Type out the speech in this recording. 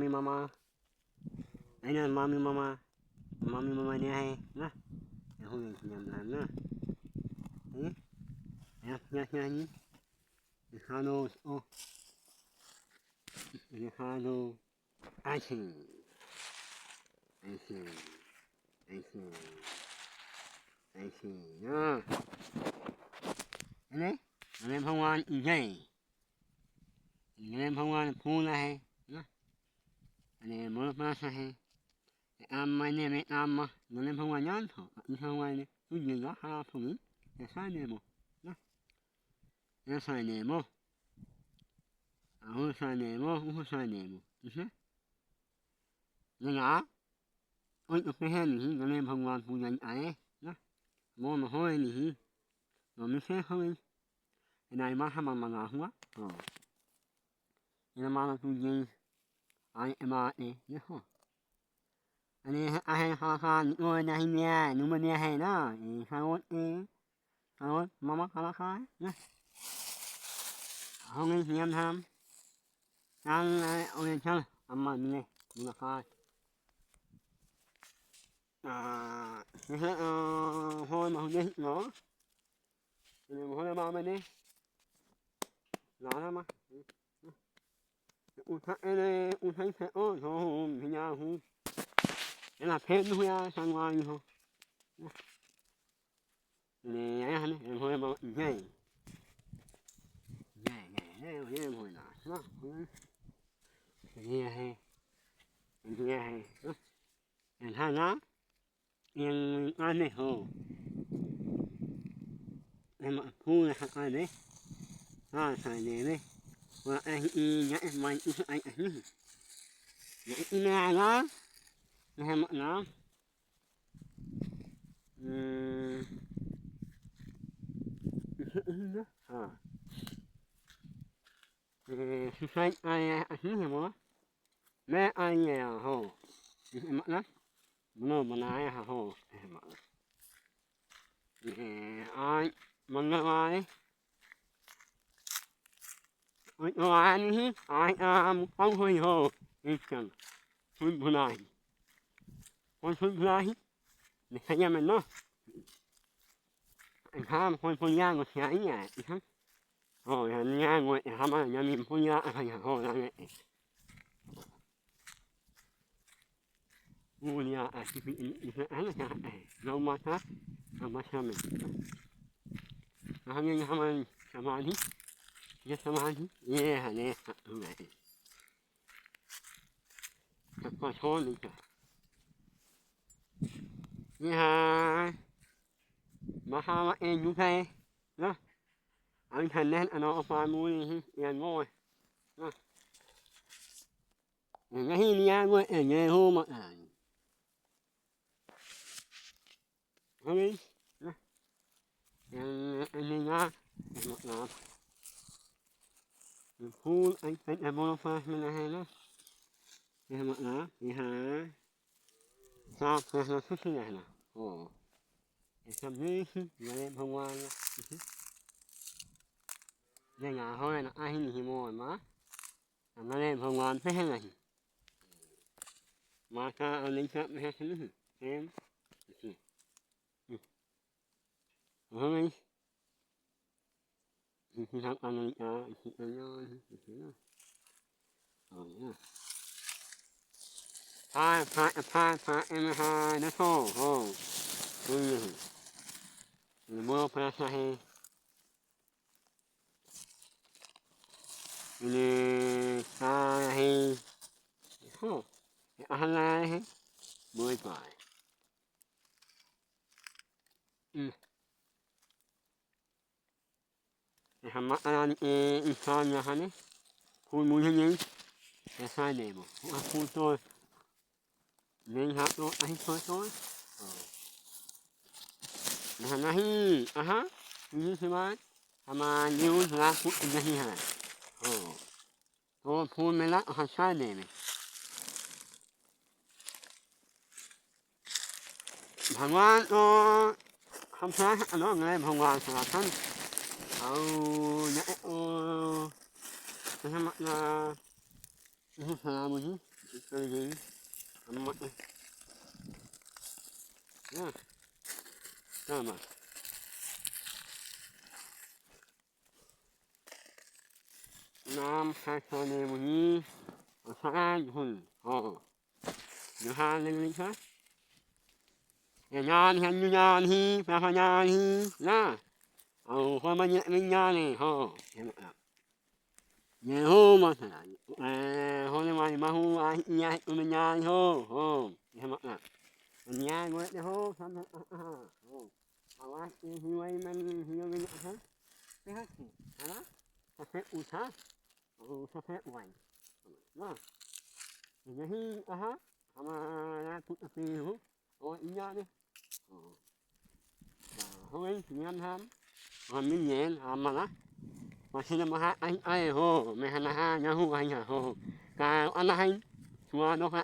Mami mama. Aina mami mama. Mami mama ni hai nah. Yang hu nyam nan nah. Ya ni. Hano oh. Ini hano. Asin. Nah. Ini भगवान जय. ini भगवान पूना है ना. ini मोर पास है. amma ne me amma. ini भगवान जान था. ini भगवान ने तुझे ना हाथ में ऐसा ने मो ना. ऐसा ने मो. ऐसा ने मो. ऐसा ने मो. इसे ना और तो है नहीं ने भगवान पूजा आए ना. मो न हो नहीं. no me se हो. Inai maha manga hua. Ina mana tuji ai ema e ho. Ani ai ha no na hinya no me ne hai na. Haot e. Haot mama kala kai na. Hong ni nyam ham. Nang o ne chang amma ne na kai. Hoi ma ne no. Ni mo le ma me ne. Nada más. Usa ese ojo, niña, en la pena ya sangwa hijo. Ni ya ne, el juego gay. Gay, muy na, ¿no? Ni ya en hana en ane ho. En pu na ane. Sai ne. Wa ai nya mai ai ni. Ina na. Na na. Sai ai ni mo. Me ai ya ho. Ma na. No mana ya ho. Ai mana mai. Anh không hơi hồ đi chẳng phun bùn này con phun này để thấy nhà mình nó anh ham con phun nhang của nhà ấy nhỉ rồi nhang ngồi ham ở nhà mình phun nhang ở nhà hồ là vậy mua nhà ở cái vị ăn là nấu mà khác mà sao mình ham như ham mà đi. Ya samani. Ya ne. Apa soli ka. Ya. Maha en yu kai. Na. Anh thành nên anh ở pha mũi yan ngồi. Na. Nga hi nia ngồi en nghe ho ma. Hami. Na. Anh nga. Na. Phun anh em mua pha mình là hay đó. Em mặc lá, đi hả? Sao nó xuất hiện này nè? Ồ, em xem đi, nhà em hôm qua nha. Nhà thôi là ai hình mua mà? Nó em hôm qua thế này. Mà sao anh lính chấp hay thế nữa? Em. Thôi. Khi thằng anh ấy thì nó phai em hai nó thô mua phai hay này phai hay thô ăn lại hay mua phải Hama an insan ya hani phun mũi như sai để mà phun thôi nên hát nó anh thôi là hi aha như thế mà ama nhiều là phun như thế này thôi phun mình là hắn sai để mình Bhagwan nó không sai nó nghe Bhagwan là thân nãy nó mặt là sao mà Ini amat ni. Ya. Sama. Nam hasane muni. Saan hun. Johan ni ha. Nyan han nyan hi, pa nyan hi. Na. Ko ma nyan ni Nhớ hô mà hô nhưng mà hô nhà nhà hô nhà mà nhà ngồi để hô xong hô à hi hiu mình hiu mình hả cái hết hả nó sẽ hả nó sẽ hoài nó nhà hi hả mà na tụt đi hô ôi nhà đi hô anh nhà ham mà mình nhẹ mà nó Masih nama ai ho, mehana ha nyahu hanya ho. Ka anahin, semua doa